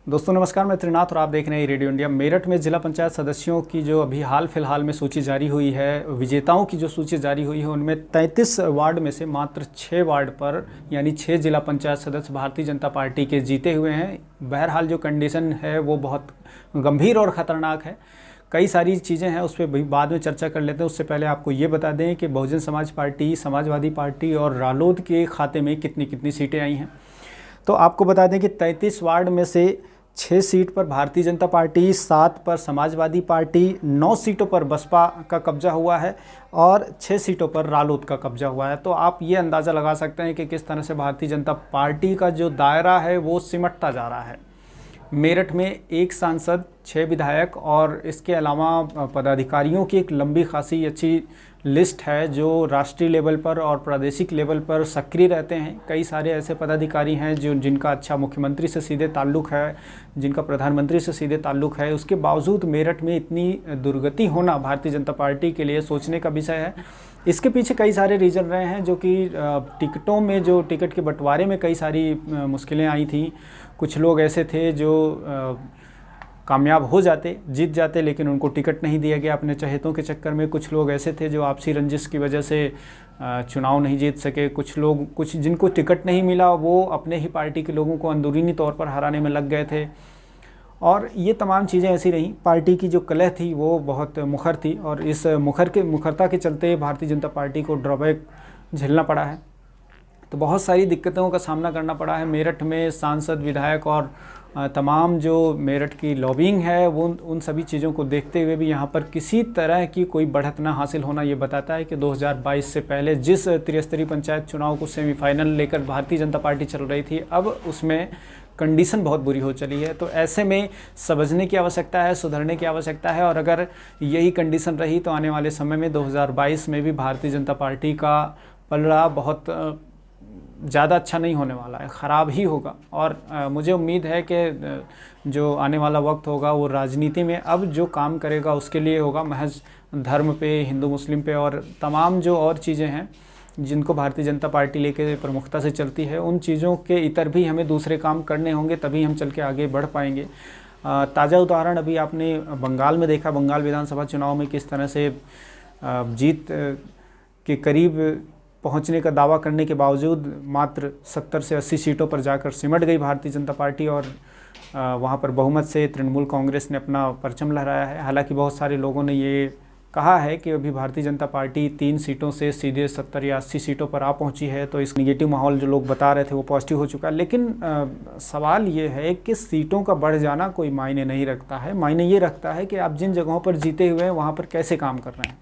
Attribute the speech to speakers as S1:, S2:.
S1: दोस्तों नमस्कार, मैं त्रिनाथ और आप देख रहे हैं रेडियो इंडिया। मेरठ में जिला पंचायत सदस्यों की जो अभी हाल फिलहाल में सूची जारी हुई है, विजेताओं की जो सूची जारी हुई है, उनमें 33 वार्ड में से मात्र 6 वार्ड पर यानी 6 जिला पंचायत सदस्य भारतीय जनता पार्टी के जीते हुए हैं। बहरहाल जो कंडीशन है वो बहुत गंभीर और ख़तरनाक है। कई सारी चीज़ें हैं, उस पर बाद में चर्चा कर लेते हैं। उससे पहले आपको ये बता दें कि बहुजन समाज पार्टी, समाजवादी पार्टी और रालोद के खाते में कितनी कितनी सीटें आई हैं। तो आपको बता दें कि 33 वार्ड में से 6 सीट पर भारतीय जनता पार्टी, 7 पर समाजवादी पार्टी, 9 सीटों पर बसपा का कब्जा हुआ है और 6 सीटों पर रालोद का कब्जा हुआ है। तो आप ये अंदाज़ा लगा सकते हैं कि किस तरह से भारतीय जनता पार्टी का जो दायरा है वो सिमटता जा रहा है। मेरठ में 1 सांसद, 6 विधायक और इसके अलावा पदाधिकारियों की एक लंबी खासी अच्छी लिस्ट है जो राष्ट्रीय लेवल पर और प्रादेशिक लेवल पर सक्रिय रहते हैं। कई सारे ऐसे पदाधिकारी हैं जिनका अच्छा मुख्यमंत्री से सीधे ताल्लुक़ है, जिनका प्रधानमंत्री से सीधे ताल्लुक़ है। उसके बावजूद मेरठ में इतनी दुर्गति होना भारतीय जनता पार्टी के लिए सोचने का विषय है। इसके पीछे कई सारे रीज़न रहे हैं, जो कि टिकटों में, जो टिकट के बंटवारे में कई सारी मुश्किलें आई थी। कुछ लोग ऐसे थे जो कामयाब हो जाते, जीत जाते, लेकिन उनको टिकट नहीं दिया गया अपने चहेतों के चक्कर में। कुछ लोग ऐसे थे जो आपसी रंजिश की वजह से चुनाव नहीं जीत सके। कुछ जिनको टिकट नहीं मिला वो अपने ही पार्टी के लोगों को अंदरूनी तौर पर हराने में लग गए थे। और ये तमाम चीज़ें ऐसी रहीं। पार्टी की जो कलह थी वो बहुत मुखर थी और इस मुखरता के चलते भारतीय जनता पार्टी को ड्रॉबैक झेलना पड़ा है। तो बहुत सारी दिक्कतों का सामना करना पड़ा है। मेरठ में सांसद, विधायक और तमाम जो मेरठ की लॉबिंग है वो उन सभी चीज़ों को देखते हुए भी यहाँ पर किसी तरह की कोई बढ़त ना हासिल होना ये बताता है कि 2022 से पहले जिस त्रिस्तरीय पंचायत चुनाव को सेमीफाइनल लेकर भारतीय जनता पार्टी चल रही थी, अब उसमें कंडीशन बहुत बुरी हो चली है। तो ऐसे में समझने की आवश्यकता है, सुधरने की आवश्यकता है। और अगर यही कंडीशन रही तो आने वाले समय में 2022 में भी भारतीय जनता पार्टी का पलड़ा बहुत ज़्यादा अच्छा नहीं होने वाला है, ख़राब ही होगा। और मुझे उम्मीद है कि जो आने वाला वक्त होगा वो राजनीति में अब जो काम करेगा उसके लिए होगा, महज धर्म पे, हिंदू मुस्लिम पे और तमाम जो और चीज़ें हैं जिनको भारतीय जनता पार्टी लेके प्रमुखता से चलती है, उन चीज़ों के इतर भी हमें दूसरे काम करने होंगे, तभी हम चल के आगे बढ़ पाएंगे। ताज़ा उदाहरण अभी आपने बंगाल में देखा। बंगाल विधानसभा चुनाव में किस तरह से जीत के करीब पहुंचने का दावा करने के बावजूद मात्र 70 से 80 सीटों पर जाकर सिमट गई भारतीय जनता पार्टी और वहां पर बहुमत से तृणमूल कांग्रेस ने अपना परचम लहराया है। हालांकि बहुत सारे लोगों ने ये कहा है कि अभी भारतीय जनता पार्टी 3 सीटों से सीधे 70 या 80 सीटों पर आ पहुंची है, तो इस निगेटिव माहौल जो लोग बता रहे थे वो पॉजिटिव हो चुका है। लेकिन सवाल ये है कि सीटों का बढ़ जाना कोई मायने नहीं रखता है। मायने ये रखता है कि आप जिन जगहों पर जीते हुए हैं वहाँ पर कैसे काम कर रहे हैं।